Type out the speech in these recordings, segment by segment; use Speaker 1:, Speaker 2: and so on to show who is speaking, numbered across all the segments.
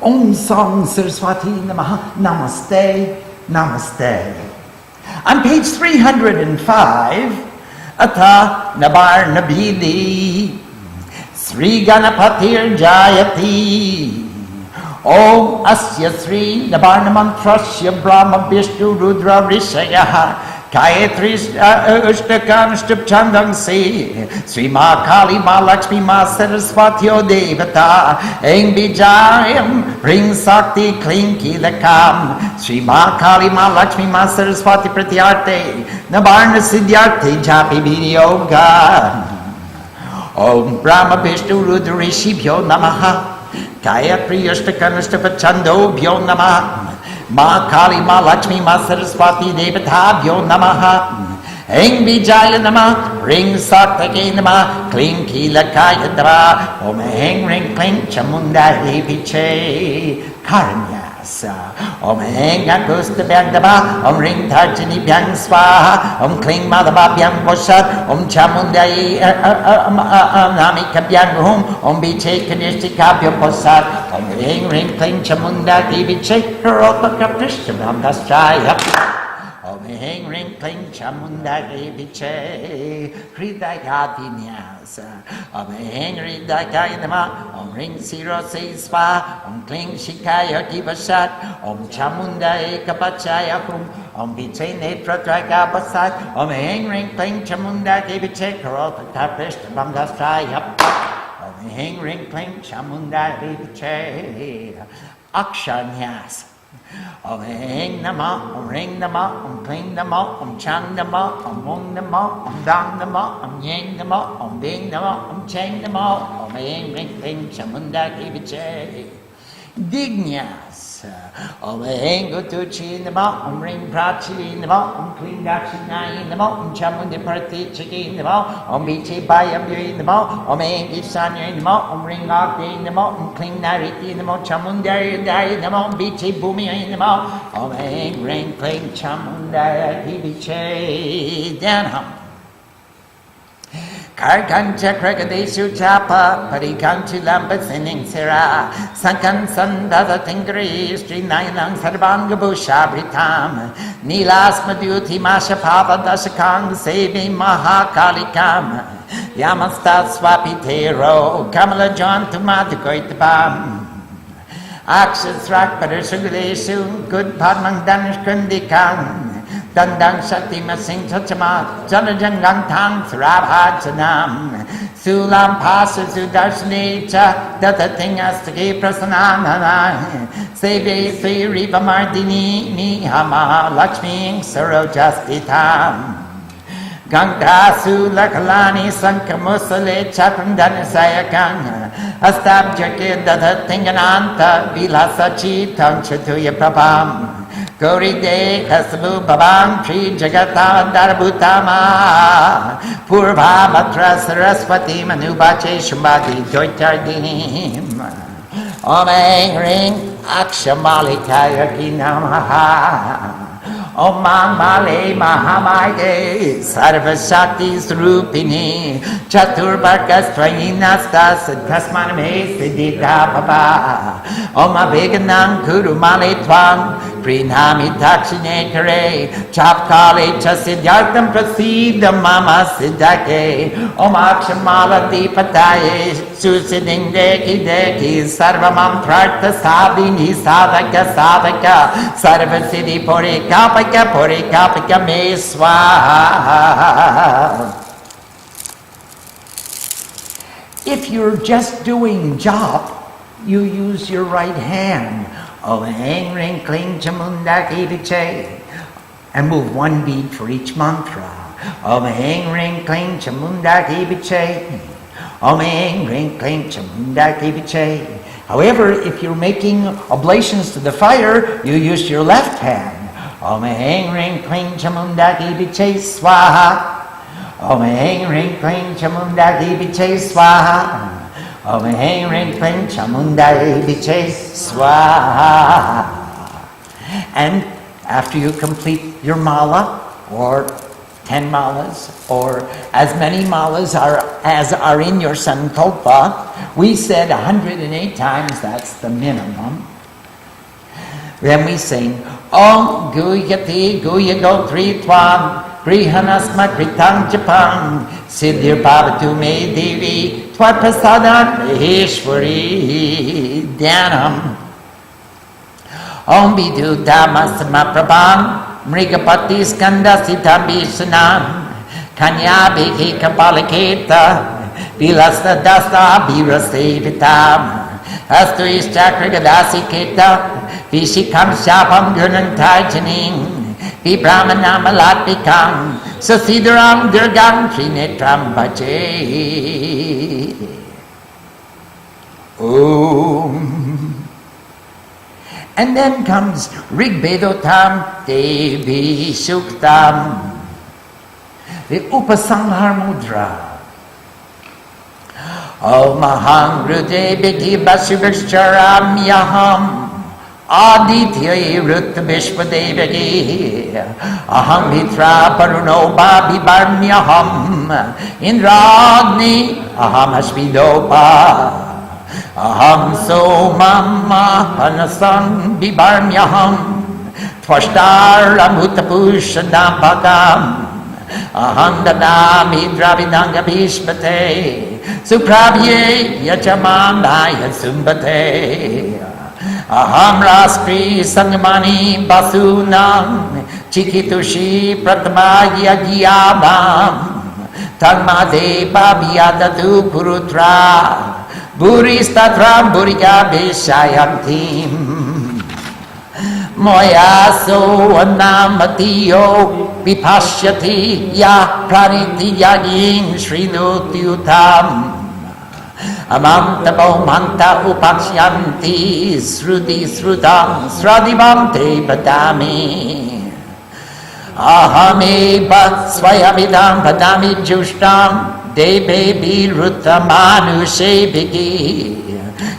Speaker 1: Om Sang Saraswati Namaha. Namaste, Namaste. On page 305, Atha Navarna Vidhih Sri Ganapatir Jayati Om Asya Sri Navarna Mantrasya Brahma Vishnu Rudra Rishaya Gayatri Ustakam Chandang Se Sri Ma Kali Ma Lakshmi Ma Saraswati O Devata Eng Bijayam Ring Sakti Klinki Lakam Sri Ma Kali Ma Lakshmi Ma Saraswati Pratyarte Navarna Siddhyarte Japi Vidyoga Om Brahma Vishnu Rudra Rishibhyo Namaha Gayatri Ashtakanashtapachando Bhyo Namaha Ma Kali Ma Lakshmi Ma Saraswati Devata Bhyo Namaha Eng Vijaya Namaha Ring Saktake Namaha Kling Kilakaya Dava Om Eng Ring Kling Chamunda Viche Karanyas Om Eng Agusta Bhagdava Om Ring Tarjani Bhyang Swaha Om Kling Madhava Bhyang Voshat Om Chamunda Namika Bhyang Hum Om Viche Kanishtika Bhyang Voshat Om Eng Ring Kling Chamunda Viche Hirotaka Krishna Bhamdaschaya Om Eng Ring Kling Chamunda Viche Hridayadinyas Om Eng Hridayaya Nama Om Ring Siro Se Sva Om Kling Shikaya Divashat Om Chamunda Ekapachaya Hum Om Viche Netra Draga Basat Om Eng Ring Kling Chamunda Viche Karotaka Krishna Bhamdaschaya Om Eng Ring Kling Chamunda Viche Akshanyas Om Eng Nama, Om Ring Nama, Om Kling Nama, Om Chang Nama, Om Om Nama, Om Dang Nama, Om Yang Nama, Om Bing Nama, Om Cheng Nama, Om Eng Ring Kling Chamunda Viche Dignyas Om Eng Gutuchi Nama, Om Ring Prachi Nama, Om Kling Dakshinai Nama, Om Chamunda Partichiki Nama, Om Viche Bayabhi Nama, Om Eng Isanya Nama, Om Ring Akti Nama, Om Kling Nariti Nama, Chamunda Dai Nama, Om Viche Bhumi Nama, Om Eng Ring Kling Chamunda Viche Dhanam Karkancha Kragadesu Chapa Parikanchi Lamba Sinning Sira Sankan Sandada Tingri Sri Nayanang Sarvanga Bushabritam Nilasma Duti Masha Papa Dashakang Sevi Mahakalikam Yamasta Swapitero Kamala John Tumatakoitabam Akshasrak Padasugadesu Good Padmang Danish Kundikam Dandang Shakti Masing Chachama Janajangang Tang Srabhajanam Sulam Pasa Sudarshani Cha Datatingastaki Prasananana Seve Sri Riva Mardini Mihama Lakshmi Sarojastitam Gangasu Lakalani Sankamusale Chakrandana Sayakang Astabjaki Datatingananta Vilasachi Tangchatuya Prabham Gauri De Kasabu Babam Tri Jagata Darabhutama Purva Matra Saraswati Manubache Shumbadi Joitardinim Om Eng Ring Akshamalikaya Namaha Om Male Mahamaye Sarvashakti Srupini Chaturbarkas Trainasta Siddhasmaname Siddhita Baba Om Aveganang Kuru Male Twang Prinami Dakshine Kare Chapkale Chasidyartam Prasidam Mama Siddhake Om Akshamala Dipataye Susiding Deki Deki Sarvamam Prartha Sadhini Sadhaka Sadhaka Sarvasiddhi Pori Kapika Me Swaha. If you're just doing jop, you use your right hand. Om Eng Ring Kling Chamunda Viche and move one beat for each mantra. Om Eng Ring Kling Chamunda Viche. Om Eng Ring Kling Chamunda Viche. However, if you're making oblations to the fire, you use your left hand. Om Eng Ring Kling Chamunda Viche Swaha. Om Eng Ring Kling Chamunda Viche Swaha. Om Eng Ring Kling Chamunda Viche Swaha. And after you complete your mala, or 10 malas, or as many malas are as are in your Sankalpa. We said 108 times, that's the minimum. Then we sing, Om Guyati Guyagotri Tvam Grihanasma Kritang Japam Siddhir Bhavatu Me Devi Tvapasadan Maheshwari Dhyanam Om Vidu Dhammasama Prabham Mrigapati Skanda Sitambi Sanam Kanya Bhiki Kapaliketa Vilasta Dasta Virasevitam Astu Istakrigadasi Keta Vishikam Shapam Gunantai Janing Vibrahmanam Alatvikam Sasidaram Durgam Trinetram Bhaje Om. And then comes Rigvedoktam Devi Suktam, the Upasanghar Mudra. Om Aham Rudebhiki Basubhascharam Yaham Aditya Ruttavishpadevaki Aham Mitra Paruno Babibarmyaham Indragni Aham Ashvidopa Aham Somam Mahanasam Bibarmyaham Tvashtaram Uttapushanapakam Aham Dadami Dravidanga Bhishpate Suprabhye Yachamanaya Sumbate Aham Raskri Sangamani Basunam Chikitushi Pratamaya Gyabam Tanmade Babhyadatu Purutra Buristatra Burika Vishayantim Moyaso Anamatiyo Vipashyati Ya Praniti Yagin Srinutyutam Amam Tabo Manta Upakshyanti Sruti Srutam Sradivante Padami Ahame Bat Swayamidam Padami Jushtam Debe Biruttamanushe Bigi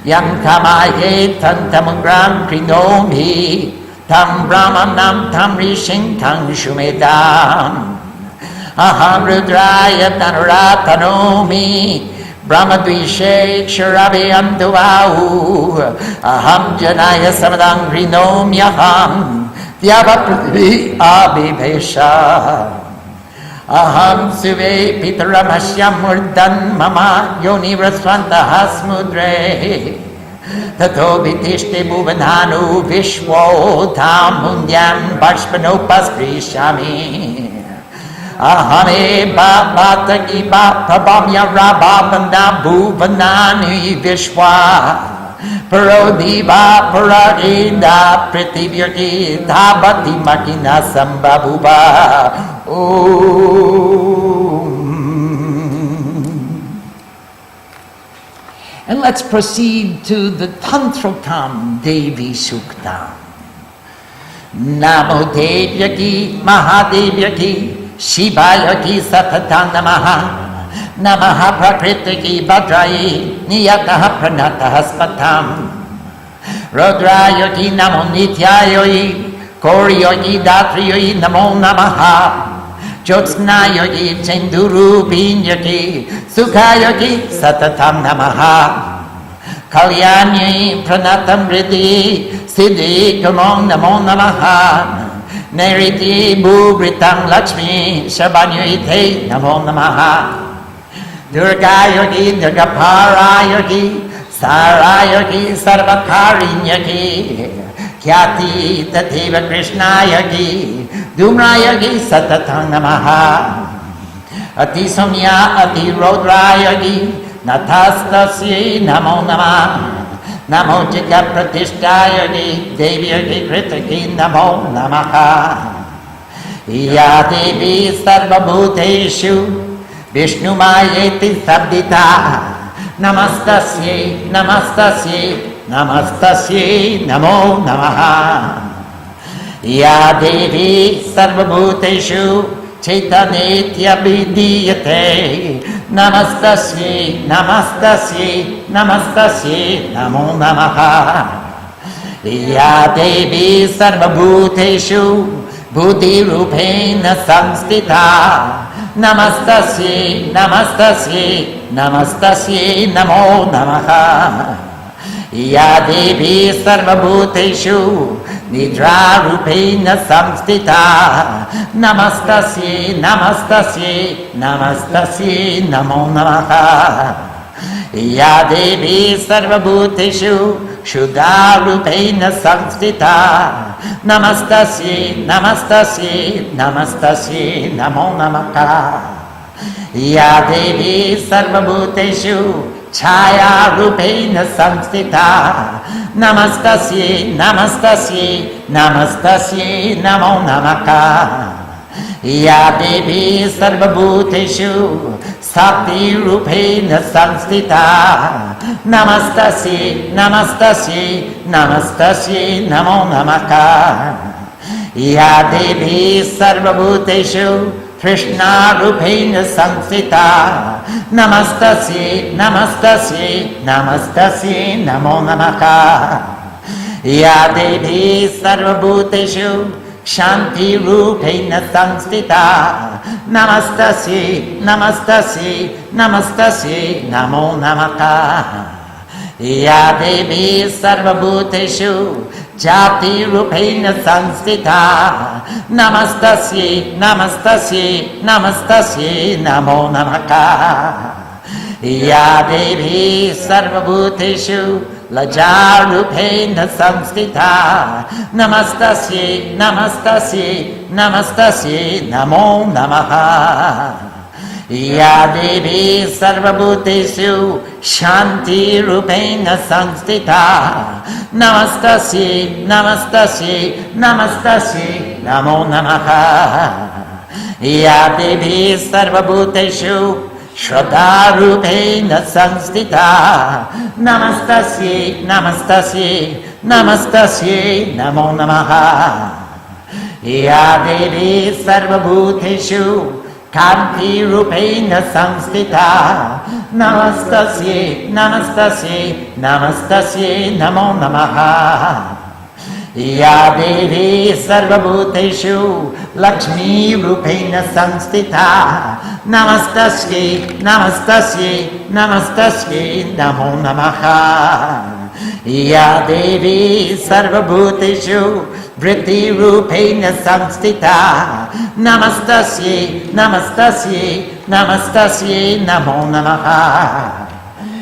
Speaker 1: Yam Kamaye Tantamugram Krinomi Tam Brahmanam Tam Rishing Tam Shumedam Aham Rudraya Tanoratanomi Brahmadvishe Ksharavyam Duvau Aham Janaya Samadang Grinomyaham Dyavapri Abhivesha Aham Suve Pitaramashyam Murdan Mama Yoni Rasvanta Hasmudre Tato Vitishte Bhuvananu Vishwo Tamundyam Bharshpanopas Krishami Ahame Bhataki Bhabamya Rabhavana Bhuvanani Vishwa Parodiva Paradinda Prithivyogi Dhabati Makina Sambhabuva And let's proceed to the Tantroktam Devi Suktam. Namo Devyaki Mahadevyaki Shivayaki Satatan Namaha Namaha Prakritiki Bhadrayi Niyataha Pranataha Spatam Rudrayogi Namo Nityayogi Koryogi Datriyogi Namo Namaha Jyotsnayogi Chendurupinyaki Sukhayogi Satatam Namaha Kalyanyi Pranatam Riddhi Siddhi Kamong Namo Namaha Neriti Bhugritam Lakshmi Shabanyuite Namo Namaha Durga Yogi Durgapara Yogi Sara Yogi Sarvakarinyaki Kyati Tativa Krishna Yogi Dumra Yogi Satatang Namaha Ati Somya Ati Rodra Yogi Natastasya Namo Namaha Namo Jika Pratishta Yogi Devi Yogi Kritaki Namo Namaha Ya Devi Sarvabhuteshu Vishnu Mayeti Sabdita Namastasye Namastasye Namastasye Namo Namaha Ya Devi Sarvabhuteshu Chaitanyetya Vidiyate Namastasye Namastasye Namastasye Namo Namaha Ya Devi Sarvabhuteshu Buddhi Rupena Samstita Namastasye, namastasye, namastasye, namo namaha. Ya Devi sarvabhuteshu nidra rupena samstita. Namastasye, namastasye, namastasye, namo namaha. Ya Devi sarvabhuteshu Shuddha rupena samstita. Namastasye, namastasye, namastasye, namo namaha. Ya Devi sarvabhuteshu Chaya rupena samstita. Namastasye, namastasye, namastasye, namo namaha. Ya Devi sarvabhuteshu Sakti rupena samstita. Namastasye, namastasye, namastasye, namo namaha. Ya Devi sarvabhuteshu Krishna rupena samstita. Namastasye, namastasye, namastasye, namo namaha. Ya Devi sarvabhuteshu Shanti rupena samstita. Namastasye, namastasye, namastasye, namo namaha. Ya Devi sarvabhuteshu Jati rupena samstita. Namastasye, namastasye, namastasye, namo namaha. Ya Devi sarvabhuteshu Laja rupena samstita. Namastasye, namastasye, namastasye, namo namaha. Ya Devi sarvabhuteshu Shanti rupena samstita. Namastasye, namastasye, namastasye, namo namaha. Ya Devi sarvabhuteshu Shraddha rupena samstita. Namastasye, namastasye, namastasye, namo namaha. Ya Devi sarvabhuteshu Kanti rupena samstita. Namastasye, namastasye, namastasye, namo namaha. Ya Devi sarvabhuteshu Lakshmi rupena samstita. Namastasye, namastasye, namastasye, namo namaha. Ya Devi sarvabhuteshu Vritti rupena samstita. Namastasye, namastasye, namastasye, namo namaha.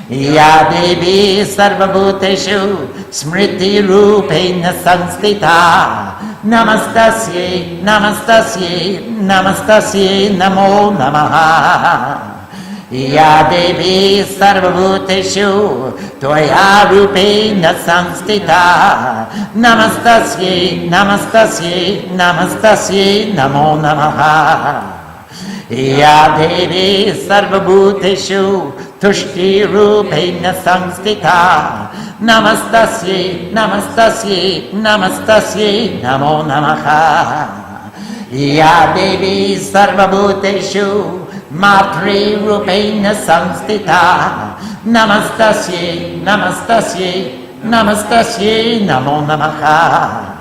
Speaker 1: Ya Devi sarvabhuteshu Smriti rupena samstita. Namastasye, namastasye, namastasye, namo namaha. Ya Devi sarvabhuteshu Tvaya rupena samstita. Namastasye, namastasye, namastasye, namo namaha. Ya Devi sarvabhuteshu Tushti rupena samstita. Namastasye, namastasye, namastasye, namo namaha. Ya Devi sarvabhuteshu Matri rupena samstita. Namastasye, namastasye, namastasye, namo namaha.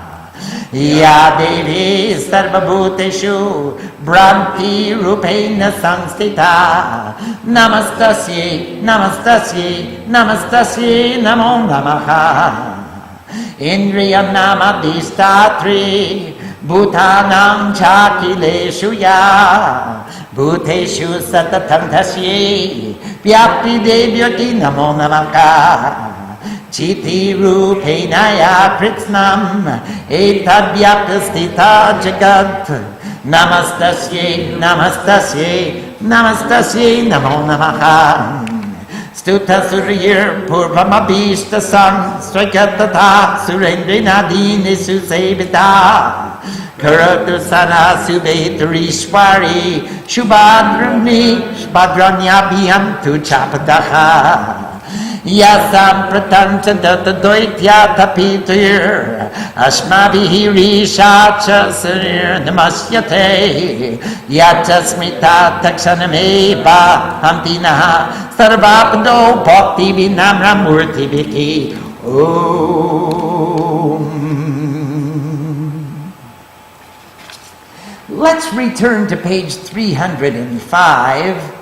Speaker 1: Ya Devi sarvabhuteshu Bhranti rupena samstita. Namastasye, namastasye, namastasye, namo namaha. Indriya namadhistatri Bhutanam chakileshu ya. Bhuteshu satatam tasye Vyapti devyati namo namaha. Chiti rupena ya kritsnam etadvyaptastita jagat. Namastasye, namastasye, namastasye, namo namaha. Stuta suryir purvamabhishta san Strajatata surendrina dini susevita. Karatu sana subhetarishwari Shubhadrani shbhadranyabhyam tu chapadaha. Yasam pratancha datadoitya tapitir Ashmabihi rishacha sarir namasyate. Yatasmita takshanameva hamtinaha Sarvapado bhakti vinamra murti viki. Om. Let's return to page 305.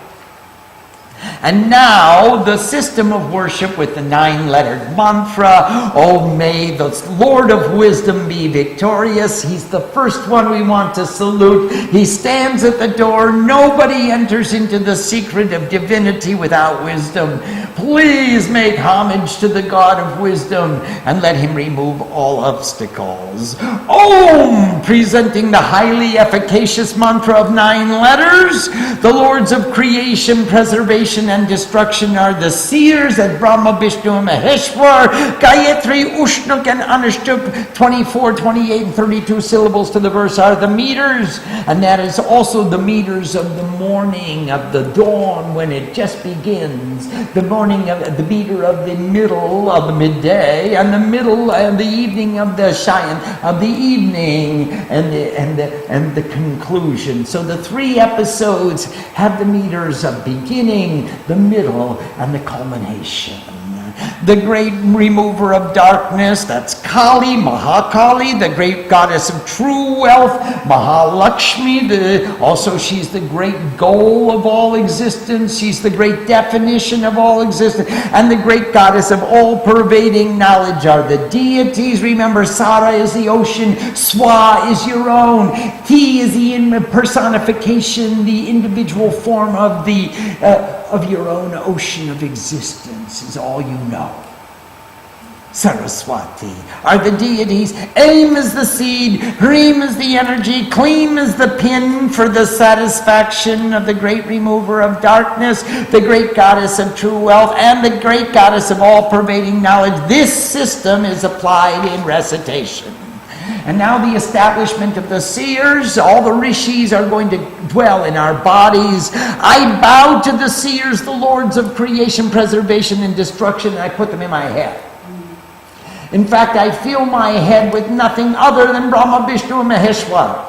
Speaker 1: And now the system of worship with the 9-lettered mantra. Oh, may the Lord of wisdom be victorious. He's the first one we want to salute. He stands at the door. Nobody enters into the secret of divinity without wisdom. Please make homage to the God of wisdom and let him remove all obstacles. Om, presenting the highly efficacious mantra of 9 letters. The lords of creation, preservation, and destruction are the seers at Brahma, Vishnu, and Maheshwar. Gayatri, Ushnuk, and Anushtup, 24, 28, and 32 syllables to the verse are the meters. And that is also the meters of the morning, of the dawn when it just begins. The morning of the meter of the middle of the midday, and the middle of the evening of the shayan, of the evening, and the conclusion. So the 3 episodes have the meters of beginning, the middle, and the culmination. The great remover of darkness, that's Kali, Mahakali, the great goddess of true wealth, Mahalakshmi, also she's the great goal of all existence, she's the great definition of all existence, and the great goddess of all-pervading knowledge are the deities. Remember, Sara is the ocean, Swa is your own, Ti is the personification, the individual form of your own ocean of existence is all you know. Saraswati are the deities. Aim is the seed, Hreem is the energy, Kleem is the pin for the satisfaction of the great remover of darkness, the great goddess of true wealth, and the great goddess of all-pervading knowledge. This system is applied in recitation. And now the establishment of the seers. All the rishis are going to dwell in our bodies. I bow to the seers, the lords of creation, preservation, and destruction, and I put them in my head. In fact, I fill my head with nothing other than Brahma, Vishnu, and Maheshwar.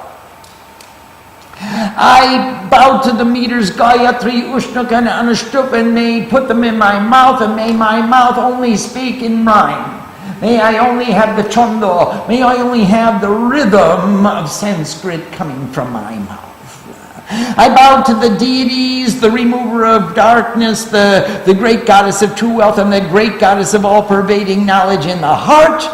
Speaker 1: I bow to the meters Gayatri, Ushnuk, and Anushtup, and may put them in my mouth, and may my mouth only speak in rhyme. May I only have the chondo. May I only have the rhythm of Sanskrit coming from my mouth. I bow to the deities, the remover of darkness, the great goddess of true wealth, and the great goddess of all-pervading knowledge in the heart.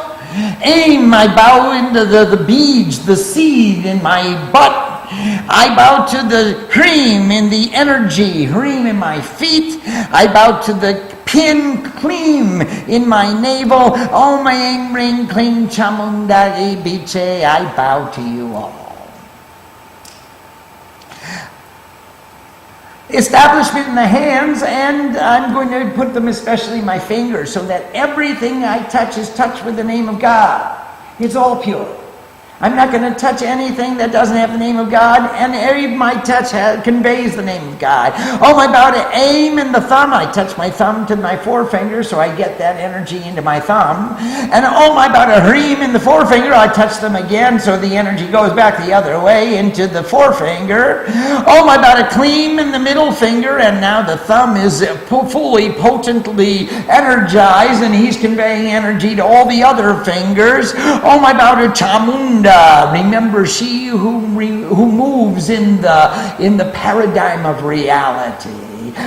Speaker 1: Aim, I bow into the beads, the seed in my butt. I bow to the Hreem in the energy, Hreem in my feet. I bow to the pin, Kleem in my navel. Om Aim Ring Kling Chamundari Biche. I bow to you all. Establishment in the hands, and I'm going to put them especially in my fingers so that everything I touch is touched with the name of God. It's all pure. I'm not going to touch anything that doesn't have the name of God, and every my touch conveys the name of God. Oh, I bow to aim in the thumb. I touch my thumb to my forefinger, so I get that energy into my thumb. And oh, I bow to Hreem in the forefinger. I touch them again, so the energy goes back the other way into the forefinger. Oh, I bow to Kleem in the middle finger, and now the thumb is fully, potently energized, and he's conveying energy to all the other fingers. Oh, I bow to Chamunda. Remember, she who moves in the paradigm of reality.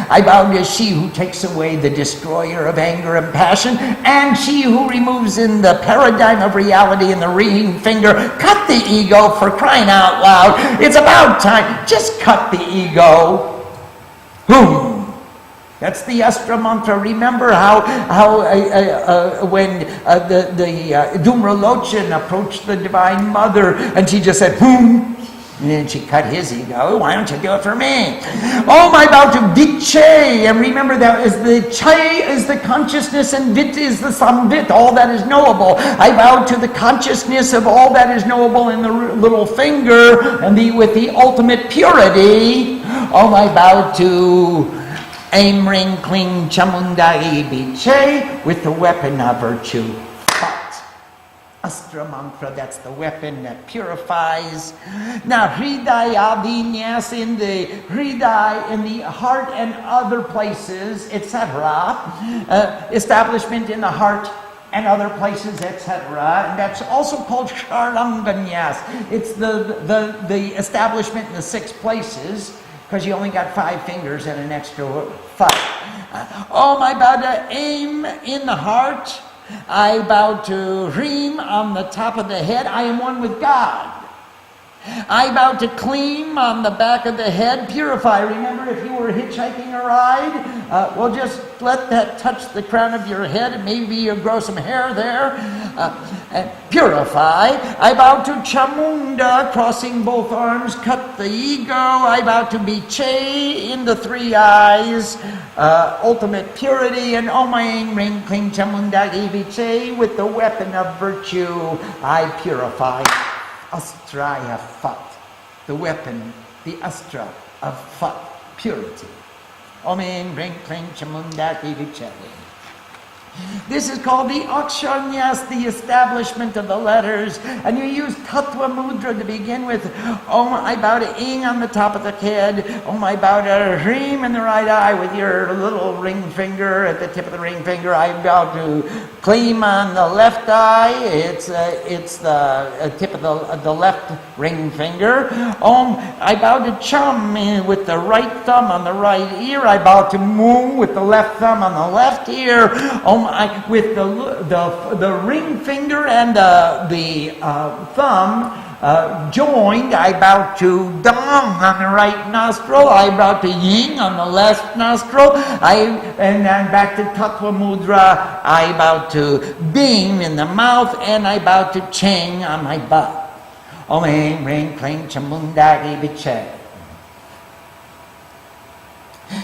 Speaker 1: I bow to she who takes away the destroyer of anger and passion, and she who removes in the paradigm of reality in the ring finger. Cut the ego, for crying out loud. It's about time. Just cut the ego. Boom. That's the Astra mantra. Remember how when the Dhumralochan approached the Divine Mother, and she just said, "Boom," and then she cut his ego. Why don't you do it for me? Oh, I bow to Viche, and remember that is the Che is the consciousness, and Vit is the Samvit, all that is knowable. I bow to the consciousness of all that is knowable in the little finger, and with the ultimate purity. Oh, I bow to Aim Ring Kling Chamundai Biche with the weapon of virtue. Thought. Astra mantra, that's the weapon that purifies. Now Hridaya Vinyas in the Hriday, in the heart and other places, etc. Establishment in the heart. and other places, etc. And that's also called Charlanganyas. It's the establishment in the 6 places, because you only got 5 fingers and an extra 5. I bow to aim in the heart. I bow to Hreem on the top of the head. I am one with God. I bow to Kleem on the back of the head. Purify. Remember, if you were hitchhiking a ride, well, just let that touch the crown of your head. Maybe you'll grow some hair there. And purify. I bow to Chamunda, crossing both arms, cut the ego. I bow to Biche in the 3 eyes, ultimate purity. And Omaing Ring Kling Chamunda Biche with the weapon of virtue. I purify. Astraya Fat, the weapon, the astra of Fat, purity. Omaing Ring Kling Chamunda Biche. This is called the Akshanyas, the establishment of the letters. And you use Tattva Mudra to begin with. I bow to Ing on the top of the head. I bow to Hreem in the right eye with your little ring finger at the tip of the ring finger. I bow to Kleem on the left eye. It's the tip of the left ring finger. I bow to Cham with the right thumb on the right ear. I bow to Mu with the left thumb on the left ear. With the ring finger and the thumb joined, I bow to Dong on the right nostril. I bow to Yin on the left nostril. And then back to Tattva Mudra. I bow to Bing in the mouth, and I bow to Cheng on my butt. Om Ing Ring Kling Chamundari Biche.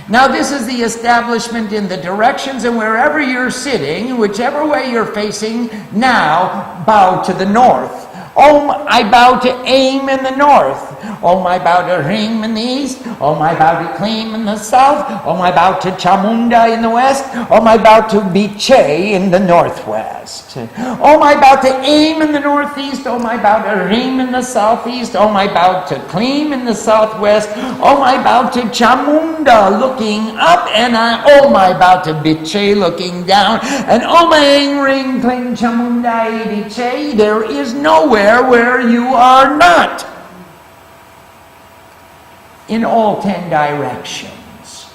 Speaker 1: Now this is the establishment in the directions, and wherever you're sitting, whichever way you're facing, now bow to the north. I bow to Aim in the north. I bow to Hreem in the east. I bow to Kleem in the south. I bow to Chamunda in the west. I bow to Biche in the northwest. I bow to Aim in the northeast. I bow to Hreem in the southeast. I bow to Kleem in the southwest. I bow to Chamunda looking up, and I bow to Biche looking down. And Ing Ring Kling Chamunda Biche. There is nowhere where you are not in all 10 directions.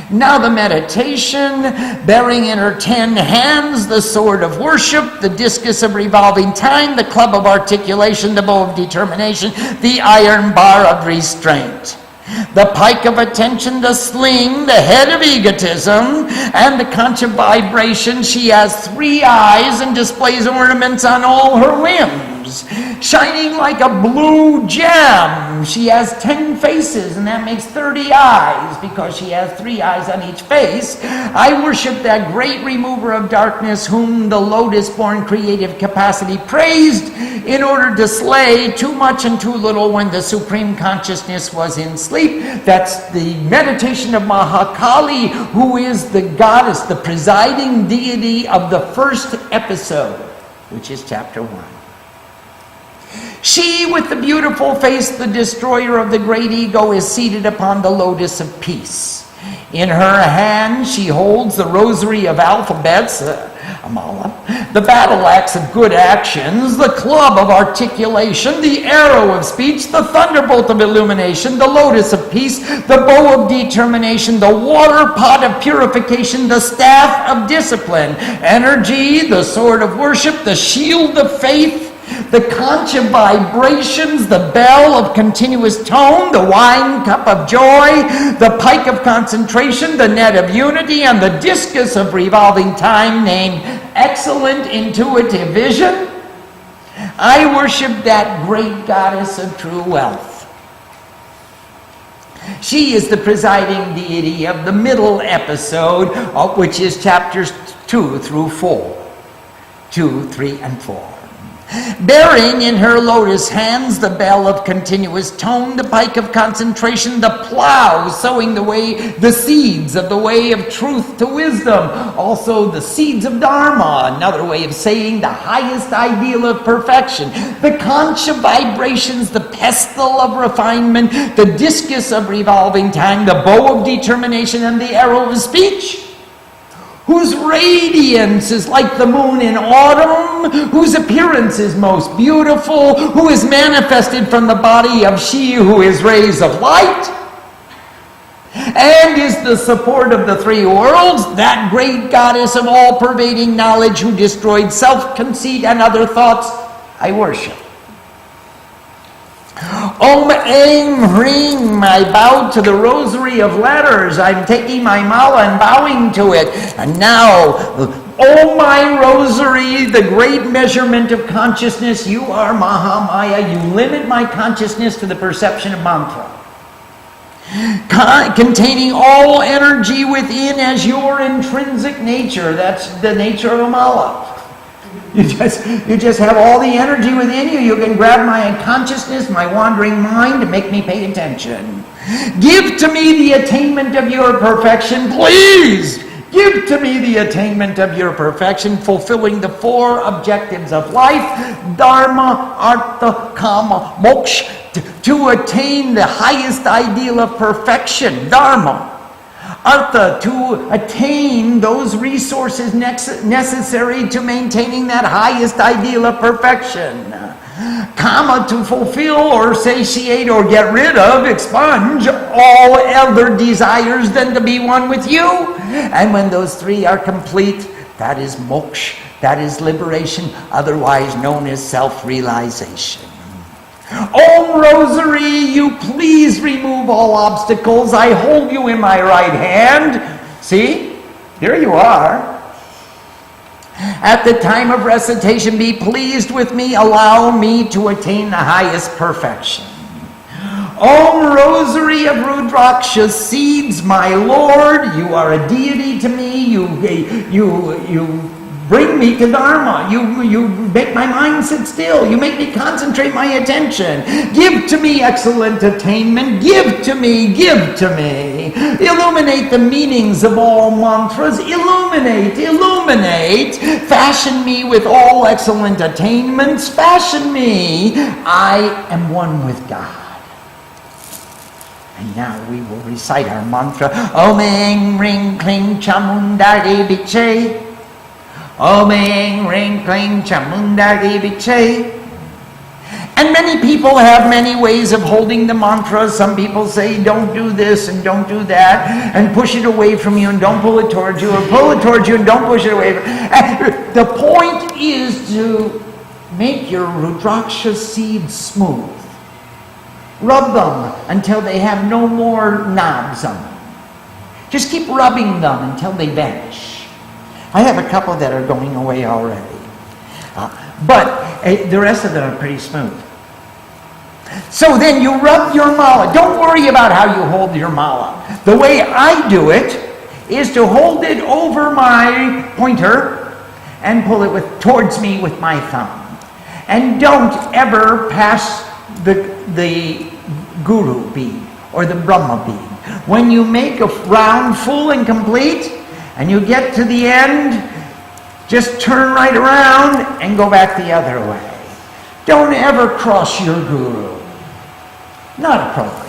Speaker 1: Now the meditation, bearing in her 10 hands the sword of worship, the discus of revolving time, the club of articulation, the bow of determination, the iron bar of restraint, the pike of attention, the sling, the head of egotism, and the conch of vibration. She has 3 eyes and displays ornaments on all her limbs, shining like a blue gem. She has 10 faces, and that makes 30 eyes, because she has 3 eyes on each face. I worship that great remover of darkness, whom the lotus-born creative capacity praised in order to slay too much and too little when the supreme consciousness was in sleep. That's the meditation of Mahakali, who is the goddess, the presiding deity of the first episode, which is chapter 1. She, with the beautiful face, the destroyer of the great ego, is seated upon the lotus of peace. In her hand she holds the rosary of alphabets, Amala, the battle axe of good actions, the club of articulation, the arrow of speech, the thunderbolt of illumination, the lotus of peace, the bow of determination, the water pot of purification, the staff of discipline, energy, the sword of worship, the shield of faith, the conch of vibrations, the bell of continuous tone, the wine cup of joy, the pike of concentration, the net of unity, and the discus of revolving time, named excellent intuitive vision. I worship that great goddess of true wealth. She is the presiding deity of the middle episode, which is chapters 2 through 4. 2, 3, and 4. Bearing in her lotus hands the bell of continuous tone, the pike of concentration, the plow, sowing the seeds of the way of truth to wisdom, also the seeds of Dharma, another way of saying the highest ideal of perfection, the conch of vibrations, the pestle of refinement, the discus of revolving time, the bow of determination, and the arrow of speech. whose radiance is like the moon in autumn, whose appearance is most beautiful, who is manifested from the body of she who is rays of light, and is the support of the three worlds, that great goddess of all-pervading knowledge who destroyed self-conceit and other thoughts, I worship. Om Aim Hring, I bow to the rosary of letters. I'm taking my mala and bowing to it. And now, oh my rosary, the great measurement of consciousness, you are Mahamaya. You limit my consciousness to the perception of mantra. Containing all energy within as your intrinsic nature. That's the nature of a mala. You just have all the energy within you. You can grab my consciousness, my wandering mind, to make me pay attention. Give to me the attainment of your perfection, please. Give to me the attainment of your perfection, fulfilling the four objectives of life: dharma, artha, kama, moksha. To attain the highest ideal of perfection, dharma. Artha, to attain those resources necessary to maintaining that highest ideal of perfection. Kama, to fulfill or satiate or get rid of, expunge all other desires than to be one with you. And when those three are complete, that is moksha, that is liberation, otherwise known as self-realization. Om Rosary, you please remove all obstacles. I hold you in my right hand. See? Here you are. At the time of recitation, be pleased with me. Allow me to attain the highest perfection. Om Rosary of Rudraksha seeds, my Lord, you are a deity to me. You bring me to Dharma. You make my mind sit still. You make me concentrate my attention. Give to me excellent attainment. Give to me, give to me. Illuminate the meanings of all mantras. Illuminate, illuminate. Fashion me with all excellent attainments. Fashion me. I am one with God. And now we will recite our mantra. Om Eng Ring Kling Chamundari Viche. Om Eng Ring Kling Chamundari Viche. And many people have many ways of holding the mantra. Some people say, don't do this and don't do that, and push it away from you and don't pull it towards you, or pull it towards you and don't push it away from you. The point is to make your Rudraksha seeds smooth. Rub them until they have no more knobs on them. Just keep rubbing them until they vanish. I have a couple that are going away already. But the rest of them are pretty smooth. So then you rub your mala. Don't worry about how you hold your mala. The way I do it is to hold it over my pointer and pull it towards me with my thumb. And don't ever pass the Guru bead or the Brahma bead. When you make a round full and complete, and you get to the end, just turn right around and go back the other way. Don't ever cross your Guru. Not appropriate.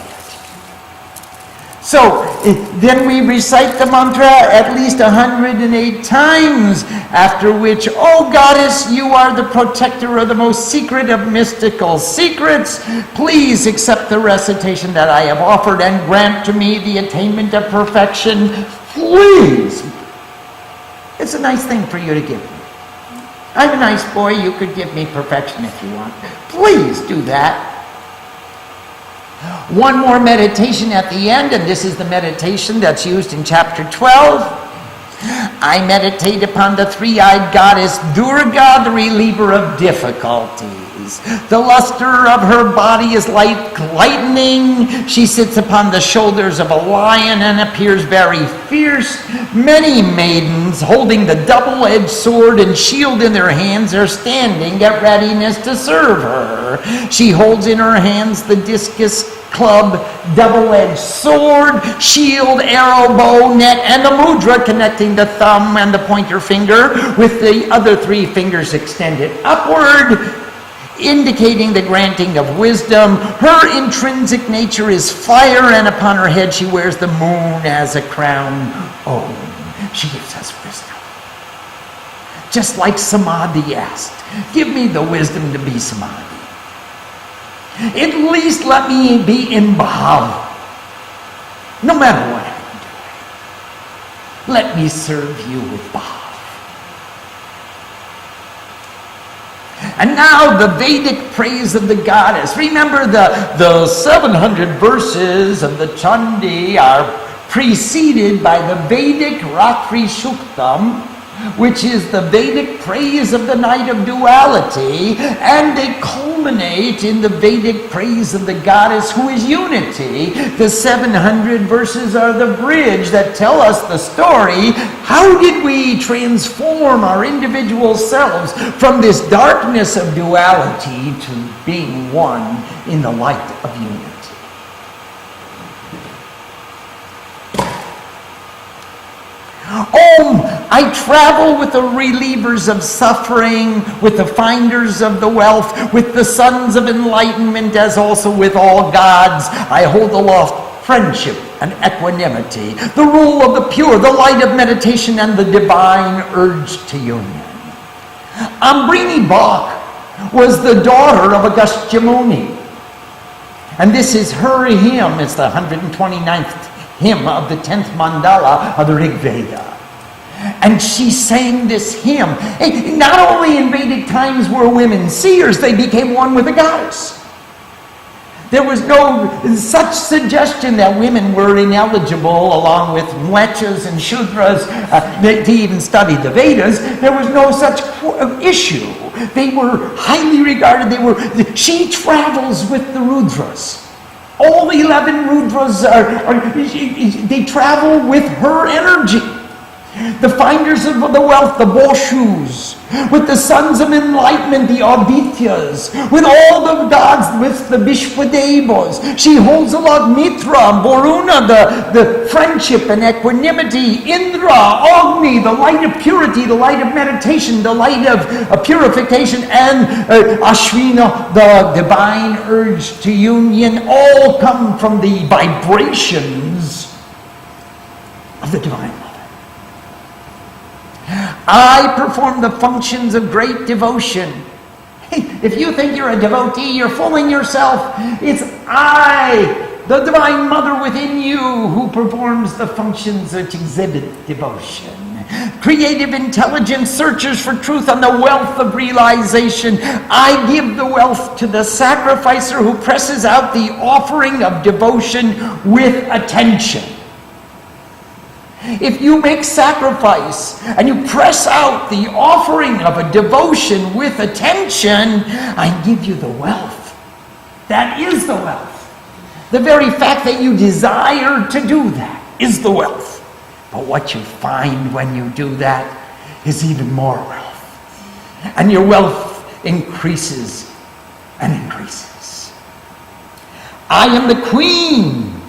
Speaker 1: So then we recite the mantra at least 108 times, after which, oh Goddess, you are the protector of the most secret of mystical secrets. Please accept the recitation that I have offered and grant to me the attainment of perfection. Please. It's a nice thing for you to give me. I'm a nice boy. You could give me perfection if you want. Please do that. One more meditation at the end, and this is the meditation that's used in chapter 12. I meditate upon the three-eyed goddess Durga, the reliever of difficulties. The luster of her body is like lightning. She sits upon the shoulders of a lion and appears very fierce. Many maidens holding the double-edged sword and shield in their hands are standing at readiness to serve her. She holds in her hands the discus, club, double-edged sword, shield, arrow, bow, net, and the mudra connecting the thumb and the pointer finger with the other three fingers extended upward, indicating the granting of wisdom. Her intrinsic nature is fire, and upon her head she wears the moon as a crown. Oh, she gives us wisdom. Just like Samadhi asked, give me the wisdom to be Samadhi. At least let me be in Bhav, no matter what I'm doing. Let me serve you with Bhav. And now the Vedic praise of the goddess. Remember the 700 verses of the Chandi are preceded by the Vedic Ratri Suktam, which is the Vedic praise of the night of duality, and they culminate in the Vedic praise of the goddess who is unity. The 700 verses are the bridge that tell us the story. How did we transform our individual selves from this darkness of duality to being one in the light of unity? I travel with the relievers of suffering, with the finders of the wealth, with the sons of enlightenment, as also with all gods. I hold aloft friendship and equanimity, the rule of the pure, the light of meditation, and the divine urge to union. Ambrini Bach was the daughter of Agastya Muni. And this is her hymn. It's the 129th hymn of the 10th mandala of the Rigveda. And she sang this hymn. Not only in Vedic times were women seers, they became one with the goddess. There was no such suggestion that women were ineligible, along with mlechas and shudras, to even study the Vedas. There was no such issue. They were highly regarded. She travels with the Rudras. All 11 Rudras they travel with her energy. The finders of the wealth, the Boshus, with the sons of enlightenment, the Adityas, with all the gods, with the Vishwadevas. She holds aloft Mitra, Varuna, the friendship and equanimity, Indra, Agni, the light of purity, the light of meditation, the light of purification, and Ashvina, the divine urge to union. All come from the vibrations of the Divine Mother. I perform the functions of great devotion. Hey, if you think you're a devotee, you're fooling yourself. It's I, the Divine Mother within you, who performs the functions which exhibit devotion. Creative intelligence searches for truth on the wealth of realization. I give the wealth to the sacrificer who presses out the offering of devotion with attention. If you make sacrifice and you press out the offering of a devotion with attention, I give you the wealth. That is the wealth. The very fact that you desire to do that is the wealth. But what you find when you do that is even more wealth. And your wealth increases and increases. I am the queen,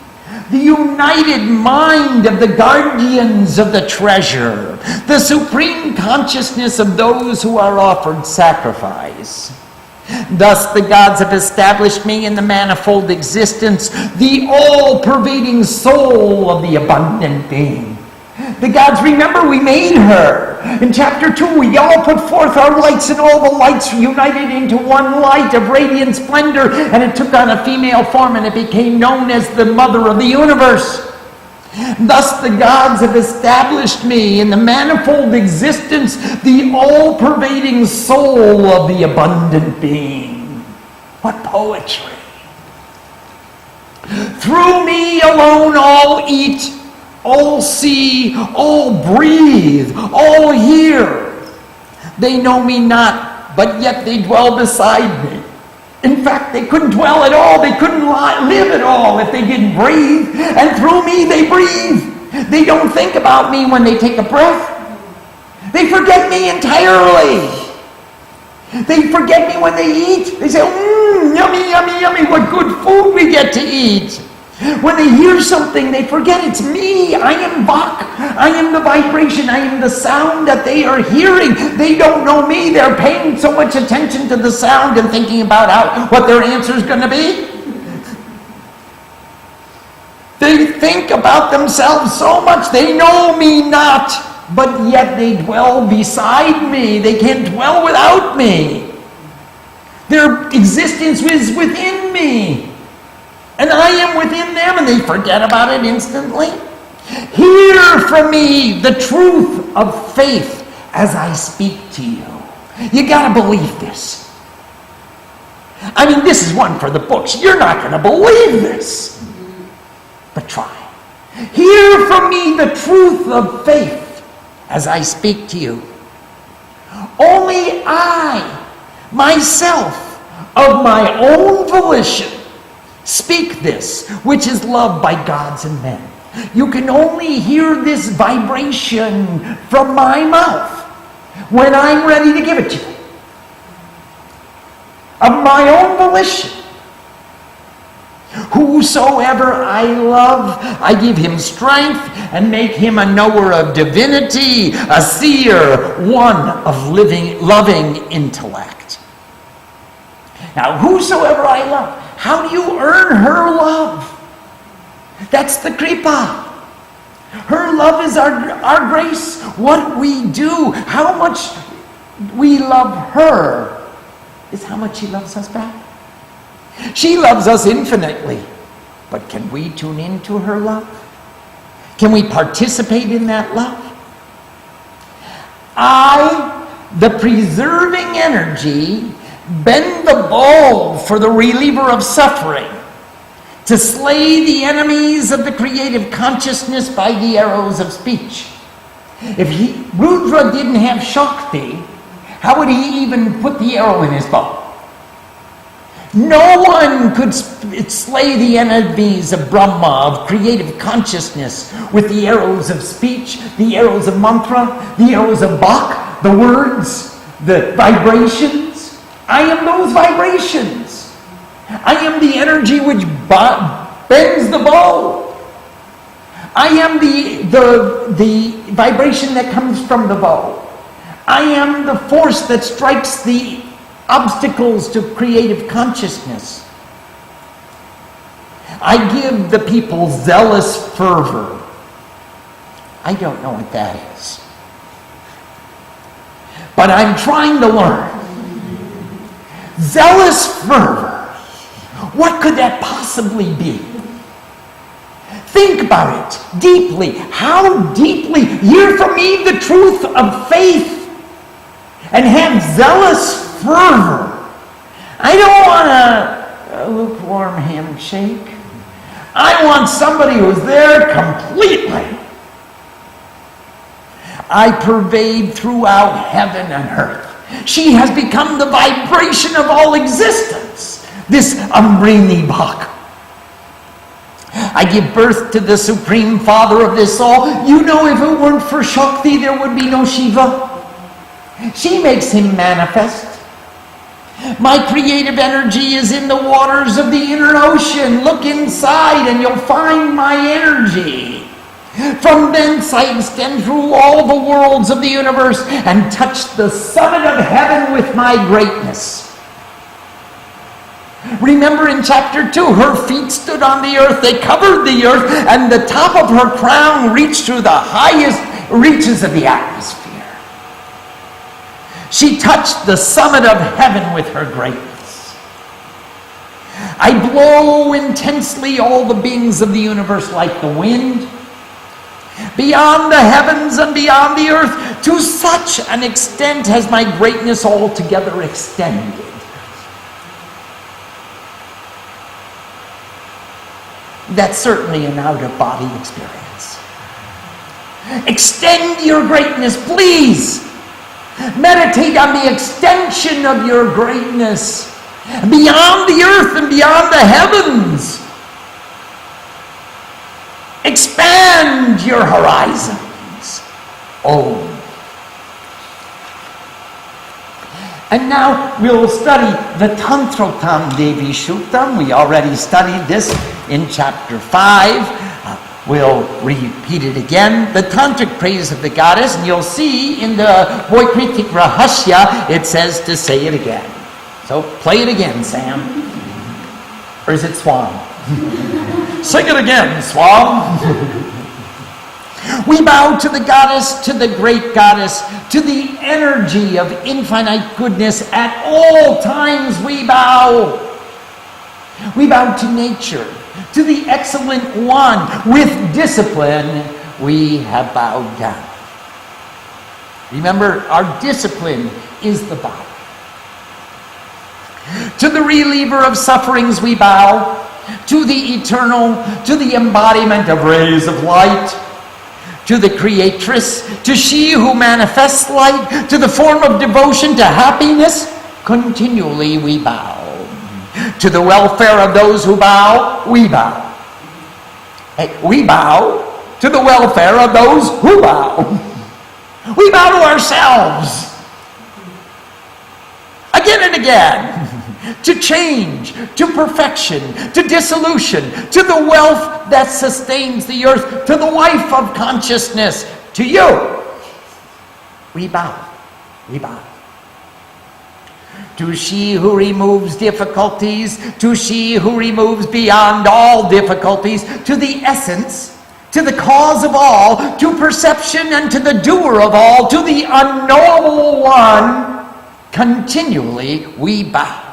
Speaker 1: the united mind of the guardians of the treasure, the supreme consciousness of those who are offered sacrifice. Thus the gods have established me in the manifold existence, the all-pervading soul of the abundant being. The gods, remember, we made her. In chapter 2, we all put forth our lights, and all the lights united into one light of radiant splendor, and it took on a female form, and it became known as the Mother of the Universe. Thus the gods have established me in the manifold existence, the all-pervading soul of the abundant being. What poetry! Through me alone all eat, all see, all breathe, all hear. They know me not, but yet they dwell beside me. In fact, they couldn't dwell at all. They couldn't live at all if they didn't breathe. And through me, they breathe. They don't think about me when they take a breath. They forget me entirely. They forget me when they eat. They say, yummy, yummy, yummy, what good food we get to eat. When they hear something, they forget it's me. I am Bach. I am the vibration. I am the sound that they are hearing. They don't know me. They're paying so much attention to the sound and thinking about what their answer is going to be. They think about themselves so much. They know me not, but yet they dwell beside me. They can't dwell without me. Their existence is within me, and I am within them, and they forget about it instantly. Hear from me the truth of faith as I speak to you. You gotta believe this. I mean, this is one for the books. You're not gonna believe this, but try. Hear from me the truth of faith as I speak to you. Only I, myself, of my own volition, speak this, which is loved by gods and men. You can only hear this vibration from my mouth when I'm ready to give it to you. Of my own volition. Whosoever I love, I give him strength and make him a knower of divinity, a seer, one of loving intellect. Now, whosoever I love, how do you earn her love? That's the kripa. Her love is our grace. What we do, how much we love her, is how much she loves us back. She loves us infinitely, but can we tune into her love? Can we participate in that love? I, the preserving energy, bend the bow for the reliever of suffering, to slay the enemies of the creative consciousness by the arrows of speech. If Rudra didn't have Shakti, how would he even put the arrow in his bow? No one could slay the enemies of Brahma, of creative consciousness, with the arrows of speech, the arrows of mantra, the arrows of Bach, the words, the vibrations. I am those vibrations. I am the energy which bends the bow. I am the vibration that comes from the bow. I am the force that strikes the obstacles to creative consciousness. I give the people zealous fervor. I don't know what that is, but I'm trying to learn. Zealous fervor. What could that possibly be? Think about it deeply. How deeply? Hear from me the truth of faith and have zealous fervor. I don't want a lukewarm handshake. I want somebody who's there completely. I pervade throughout heaven and earth. She has become the vibration of all existence, this Amrini Bhak. I give birth to the Supreme Father of this all. You know, if it weren't for Shakti, there would be no Shiva. She makes him manifest. My creative energy is in the waters of the inner ocean. Look inside and you'll find my energy. From thence I extend through all the worlds of the universe and touch the summit of heaven with my greatness. Remember in chapter 2, her feet stood on the earth, they covered the earth, and the top of her crown reached through the highest reaches of the atmosphere. She touched the summit of heaven with her greatness. I blow intensely all the beings of the universe like the wind, beyond the heavens and beyond the earth. To such an extent has my greatness altogether extended. That's certainly an out-of-body experience. Extend your greatness, please. Meditate on the extension of your greatness beyond the earth and beyond the heavens. Expand your horizons. Oh. And now we'll study the Tantroktam Devi Suktam. We already studied this in chapter 5. We'll repeat it again. The Tantric Praise of the Goddess. And you'll see in the Voikritik Rahasya, it says to say it again. So play it again, Sam. Or is it Swam? Sing it again, Swam. We bow to the goddess, to the great goddess, to the energy of infinite goodness. At all times we bow. We bow to nature, to the excellent one. With discipline, we have bowed down. Remember, our discipline is the bow. To the reliever of sufferings we bow. To the eternal, to the embodiment of rays of light. To the creatress, to she who manifests light, to the form of devotion to happiness, continually we bow. To the welfare of those who bow, we bow. We bow to the welfare of those who bow. We bow to ourselves. Again and again. To change, to perfection, to dissolution, to the wealth that sustains the earth, to the life of consciousness, to you. We bow. We bow. To she who removes difficulties, to she who removes beyond all difficulties, to the essence, to the cause of all, to perception and to the doer of all, to the unknowable one, continually we bow.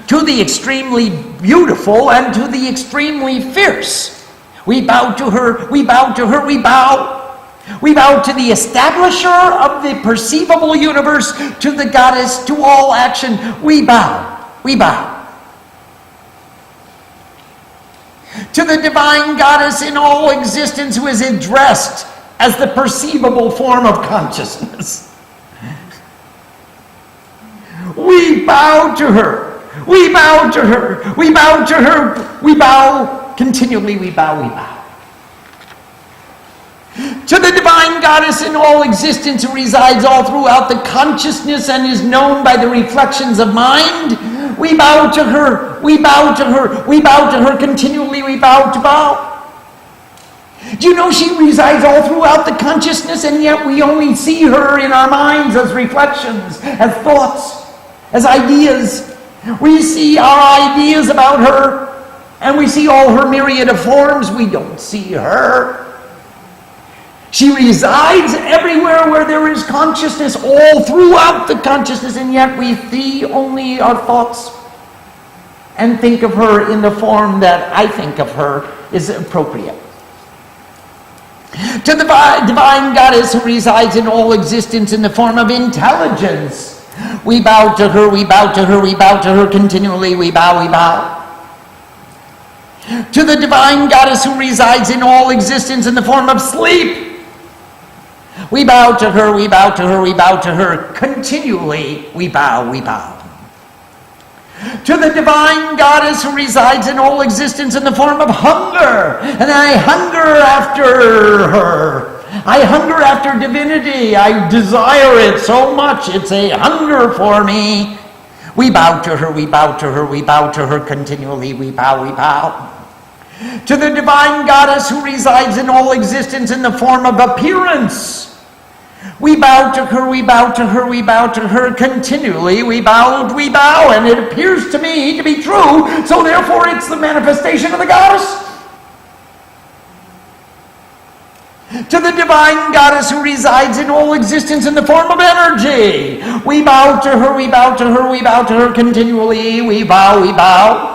Speaker 1: To the extremely beautiful and to the extremely fierce, we bow to her, we bow to her, we bow. We bow to the establisher of the perceivable universe, to the goddess, to all action, we bow, we bow. To the divine goddess in all existence who is addressed as the perceivable form of consciousness. We bow to her. We bow to her. We bow to her. We bow continually. We bow. We bow. To the divine goddess in all existence who resides all throughout the consciousness and is known by the reflections of mind, we bow to her. We bow to her. We bow to her continually. We bow to bow. Do you know she resides all throughout the consciousness, and yet we only see her in our minds as reflections, as thoughts, as ideas. We see our ideas about her, and we see all her myriad of forms. We don't see her. She resides everywhere where there is consciousness, all throughout the consciousness, and yet we see only our thoughts and think of her in the form that I think of her is appropriate. To the divine goddess who resides in all existence in the form of intelligence, we bow to her, we bow to her, we bow to her continually, we bow, we bow. To the divine goddess who resides in all existence in the form of sleep, we bow to her, we bow to her, we bow to her continually, we bow, we bow. To the divine goddess who resides in all existence in the form of hunger, and I hunger after her. I hunger after divinity. I desire it so much. It's a hunger for me. We bow to her, we bow to her, we bow to her continually. We bow, we bow. To the divine goddess who resides in all existence in the form of appearance, we bow to her, we bow to her, we bow to her continually. We bow, and it appears to me to be true, so therefore it's the manifestation of the goddess. To the divine goddess who resides in all existence in the form of energy, we bow to her, we bow to her, we bow to her continually. We bow, we bow.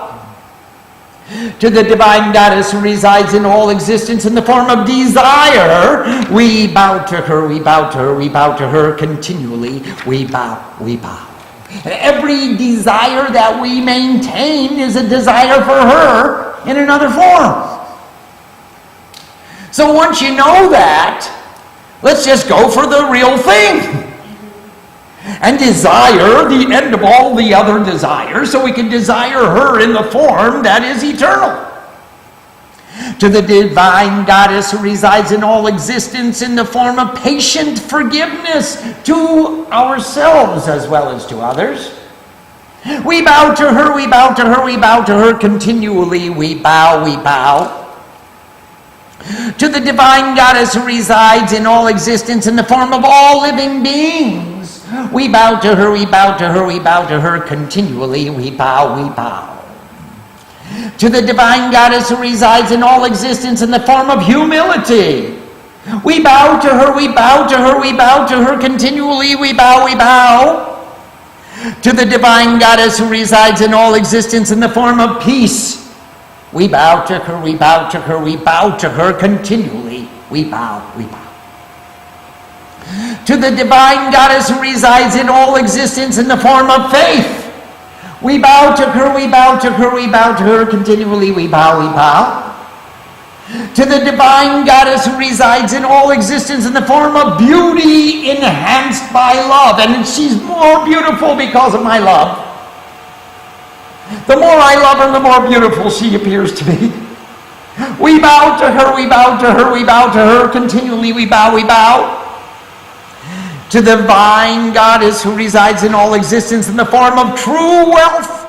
Speaker 1: To the divine goddess who resides in all existence in the form of desire, we bow to her, we bow to her, we bow to her continually. We bow, we bow. Every desire that we maintain is a desire for her in another form. So once you know that, let's just go for the real thing. And desire the end of all the other desires, so we can desire her in the form that is eternal. To the divine goddess who resides in all existence in the form of patient forgiveness to ourselves as well as to others, we bow to her, we bow to her, we bow to her continually. We bow, we bow. To the divine goddess who resides in all existence in the form of all living beings, we bow to her, we bow to her, we bow to her continually. We bow, we bow. To the divine goddess who resides in all existence in the form of humility. We bow to her, we bow to her, we bow to her continually, we bow, we bow. To the divine goddess who resides in all existence in the form of peace. We bow to her, we bow to her, we bow to her continually, we bow, we bow. To the divine goddess who resides in all existence in the form of faith. We bow to her, we bow to her, we bow to her continually, we bow, we bow. To the divine goddess who resides in all existence in the form of beauty enhanced by love. And she's more beautiful because of my love. The more I love her, the more beautiful she appears to be. We bow to her, we bow to her, we bow to her continually, we bow, we bow. To the divine goddess who resides in all existence in the form of true wealth.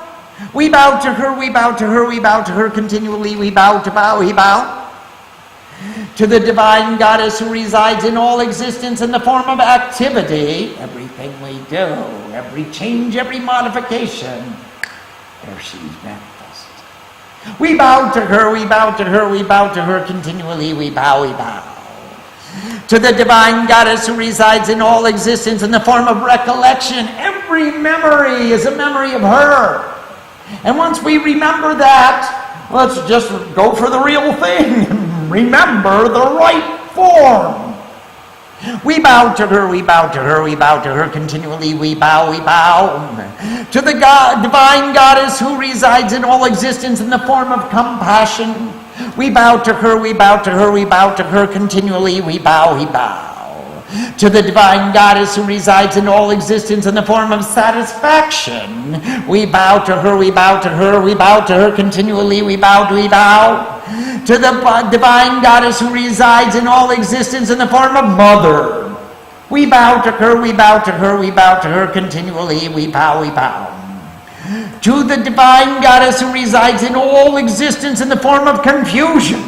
Speaker 1: We bow to her, we bow to her, we bow to her continually, we bow to bow, we bow. To the divine goddess who resides in all existence in the form of activity. Everything we do, every change, every modification, there she's manifest. We bow to her, we bow to her, we bow to her continually, we bow, we bow. To the divine goddess who resides in all existence in the form of recollection. Every memory is a memory of her. And once we remember that, let's just go for the real thing and remember the right form. We bow to her, we bow to her, we bow to her continually, we bow, we bow. To the divine goddess who resides in all existence in the form of compassion. We bow to her, we bow to her, we bow to her continually, we bow, we bow. To the divine goddess who resides in all existence in the form of satisfaction. We bow to her, we bow to her, we bow to her continually, we bow, we bow. To the divine goddess who resides in all existence in the form of mother. We bow to her, we bow to her, we bow to her continually, we bow, we bow. To the divine goddess who resides in all existence in the form of confusion.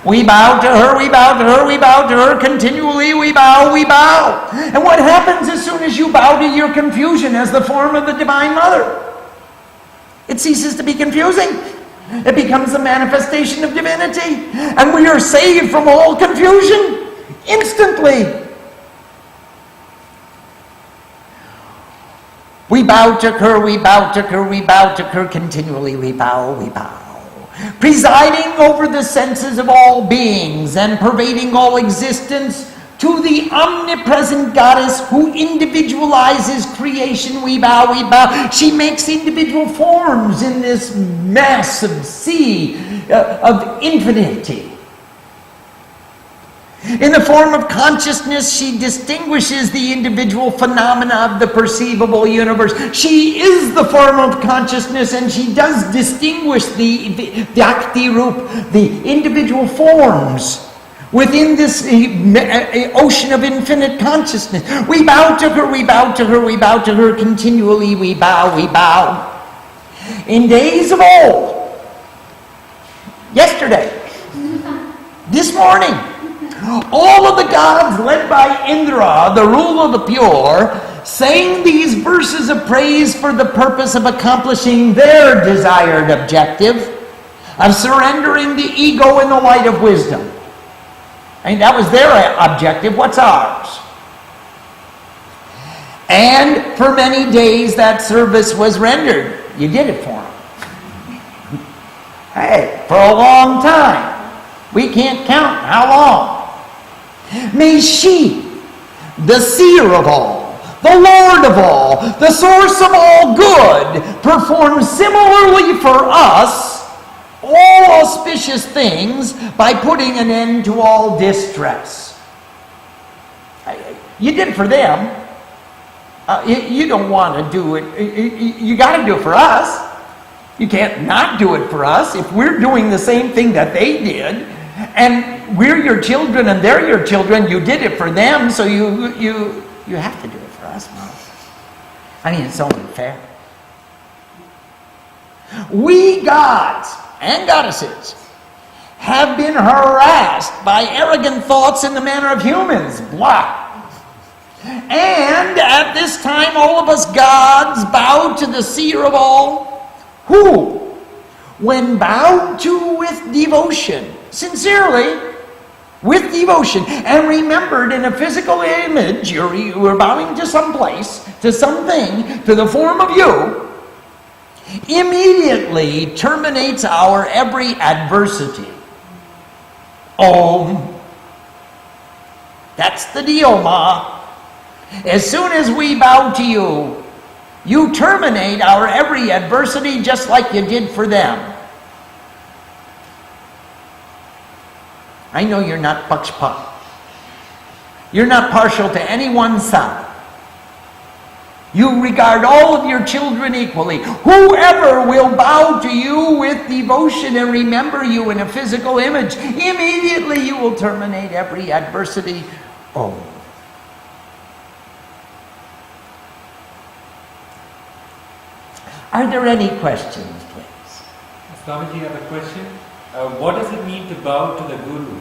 Speaker 1: We bow to her, we bow to her, we bow to her continually, we bow, we bow. And what happens as soon as you bow to your confusion as the form of the Divine Mother? It ceases to be confusing. It becomes a manifestation of divinity. And we are saved from all confusion instantly. We bow to her, we bow to her, we bow to her continually, we bow, we bow. Presiding over the senses of all beings and pervading all existence, to the omnipresent goddess who individualizes creation, we bow, we bow. She makes individual forms in this massive sea of infinity. In the form of consciousness, she distinguishes the individual phenomena of the perceivable universe. She is the form of consciousness, and she does distinguish the Vyakti Rup, the individual forms within this ocean of infinite consciousness. We bow to her, we bow to her, we bow to her continually, we bow, we bow. In days of old, yesterday, this morning, all of the gods led by Indra, the rule of the pure, sang these verses of praise for the purpose of accomplishing their desired objective of surrendering the ego in the light of wisdom. I mean, that was their objective. What's ours? And for many days that service was rendered. You did it for them. Hey, for a long time. We can't count how long. May she, the seer of all, the Lord of all, the source of all good, perform similarly for us all auspicious things by putting an end to all distress. You did it for them. You don't want to do it. You got to do it for us. You can't not do it for us. If we're doing the same thing that they did, and we're your children and they're your children, you did it for them, so you have to do it for us, Mom. I mean, it's only fair. We gods and goddesses have been harassed by arrogant thoughts in the manner of humans. Blah. And at this time, all of us gods bow to the seer of all, who when bowed to with devotion, sincerely, with devotion, and remembered in a physical image, you're bowing to some place, to something, to the form of you, immediately terminates our every adversity. Om. That's the deal, Ma. As soon as we bow to you, you terminate our every adversity just like you did for them. I know you're not pakshpat. You're not partial to any one side. You regard all of your children equally. Whoever will bow to you with devotion and remember you in a physical image, immediately you will terminate every adversity. Oh. Are there any questions, please?
Speaker 2: Swamiji, I have a question. What does it mean to bow to the Guru?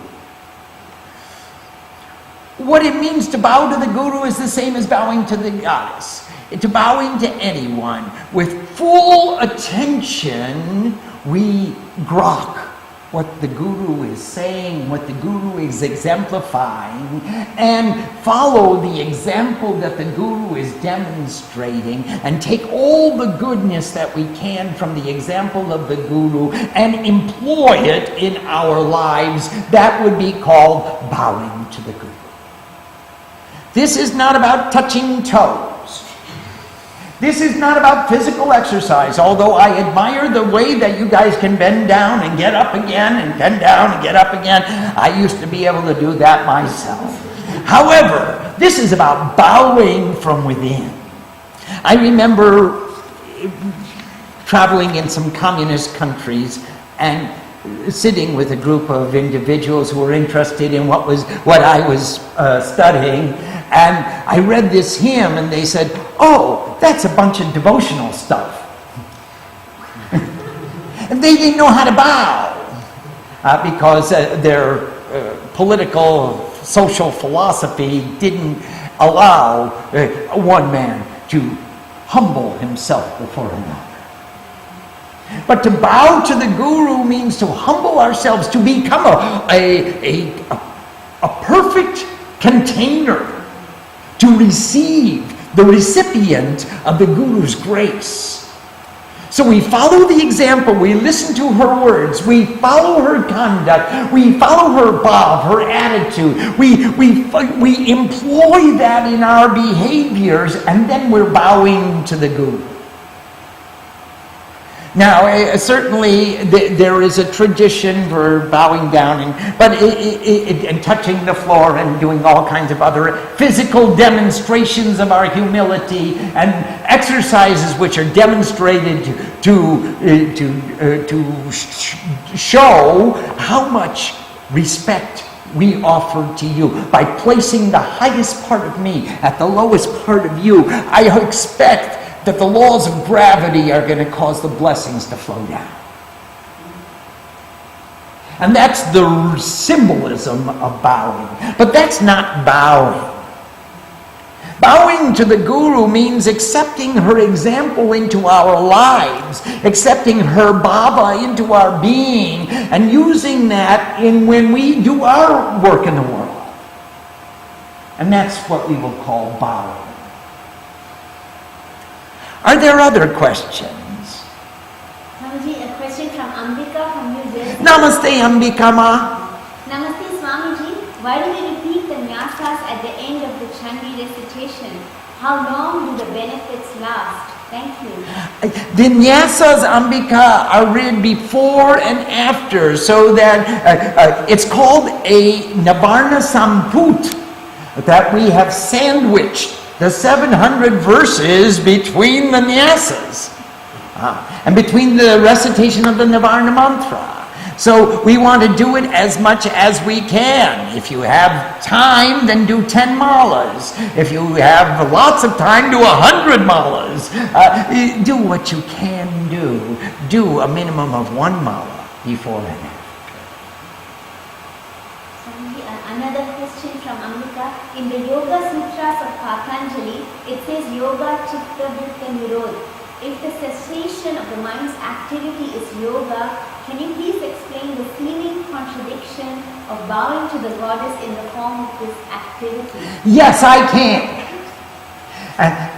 Speaker 1: What it means to bow to the Guru is the same as bowing to the goddess. To bowing to anyone with full attention, we grok what the Guru is saying, what the Guru is exemplifying, and follow the example that the Guru is demonstrating, and take all the goodness that we can from the example of the Guru and employ it in our lives. That would be called bowing to the Guru. This is not about touching toes. This is not about physical exercise, although I admire the way that you guys can bend down and get up again, and bend down and get up again. I used to be able to do that myself. However, this is about bowing from within. I remember traveling in some communist countries and sitting with a group of individuals who were interested in what I was studying, and I read this hymn, and they said, "Oh, that's a bunch of devotional stuff." And they didn't know how to bow because their political, social philosophy didn't allow one man to humble himself before another. But to bow to the Guru means to humble ourselves, to become a perfect container to receive the recipient of the Guru's grace. So we follow the example, we listen to her words, we follow her conduct, we follow her bhav, her attitude, we employ that in our behaviors, and then we're bowing to the Guru. Now, certainly there is a tradition for bowing down and touching the floor and doing all kinds of other physical demonstrations of our humility and exercises which are demonstrated to show how much respect we offer to you. By placing the highest part of me at the lowest part of you, I expect that the laws of gravity are going to cause the blessings to flow down. And that's the symbolism of bowing. But that's not bowing. Bowing to the Guru means accepting her example into our lives, accepting her bhava into our being, and using that when we do our work in the world. And that's what we will call bowing. Are there other questions?
Speaker 3: Swamiji, a question from Ambika from New Jersey.
Speaker 1: Namaste, Ambika Ma.
Speaker 3: Namaste, Swamiji. Why do we repeat the nyasas at the end of the Chandi recitation? How long do the benefits last? Thank you.
Speaker 1: The nyasas, Ambika, are read before and after, so that it's called a Navarna Samput, that we have sandwiched the 700 verses between the nyasas and between the recitation of the Navarna mantra. So we want to do it as much as we can. If you have time, then do 10 malas. If you have lots of time, do 100 malas. Do what you can do. Do a minimum of 1 mala before and after.
Speaker 3: Another question from Amrita. In the Yoga Sutras of Patanjali, it says Yoga Chitta Vritta Nirodh. If the cessation of the mind's activity is yoga, can you please explain the seeming contradiction of bowing to the goddess in the form of this activity?
Speaker 1: Yes, I can.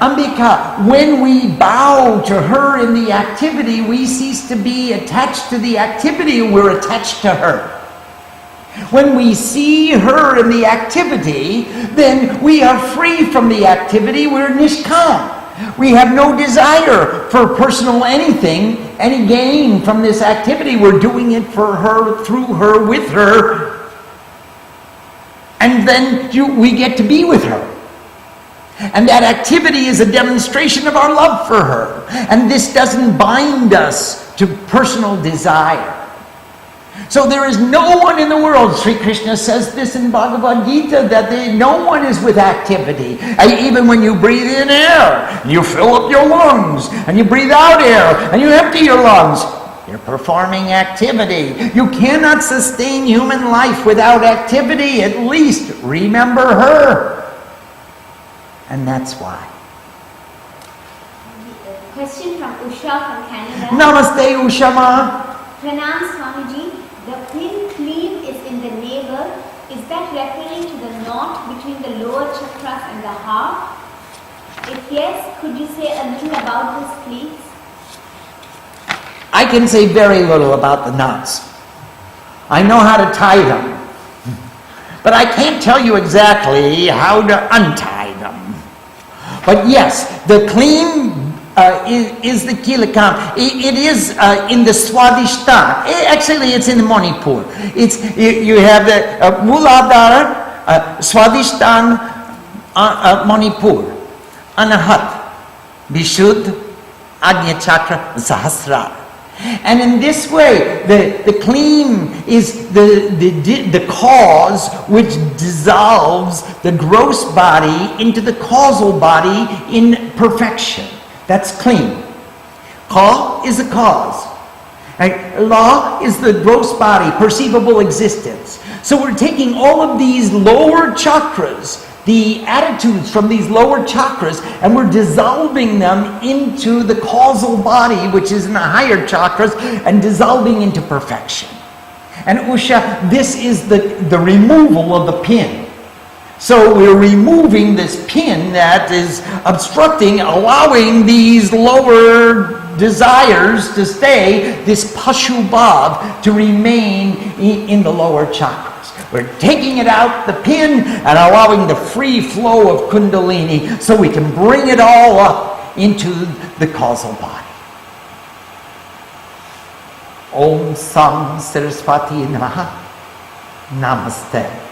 Speaker 1: Ambika, when we bow to her in the activity, we cease to be attached to the activity, we're attached to her. When we see her in the activity, then we are free from the activity, we're nishkam. We have no desire for personal anything, any gain from this activity. We're doing it for her, through her, with her. And then we get to be with her. And that activity is a demonstration of our love for her. And this doesn't bind us to personal desire. So there is no one in the world, Sri Krishna says this in Bhagavad Gita, that no one is with activity. Even when you breathe in air, you fill up your lungs, and you breathe out air, and you empty your lungs. You're performing activity. You cannot sustain human life without activity. At least remember her. And that's why.
Speaker 3: Question from Usha from Canada.
Speaker 1: Namaste, Ushama.
Speaker 3: Pranam Swamiji. The pin clean is in the navel. Is that referring to the knot between the lower chakras and the heart? If yes, could you say a little about this, please?
Speaker 1: I can say very little about the knots. I know how to tie them. But I can't tell you exactly how to untie them. But yes, the clean is the kilakam. It is in the Swadhisthana. Actually, it's in Manipur. You have the Muladhara, Swadhisthana, Manipur, Anahat, Vishuddha, Agnya Chakra, Sahasrara. And in this way, the kleem is the cause which dissolves the gross body into the causal body in perfection. That's kleem. Ka is the cause. Right? La is the gross body, perceivable existence. So we're taking all of these lower chakras, the attitudes from these lower chakras, and we're dissolving them into the causal body, which is in the higher chakras, and dissolving into perfection. And Usha, this is the removal of the pin. So we're removing this pin that is obstructing, allowing these lower desires to stay, this Pashubhav to remain in the lower chakras. We're taking it out, the pin, and allowing the free flow of Kundalini so we can bring it all up into the causal body. Om Sam Saraswati Namaha. Namaste.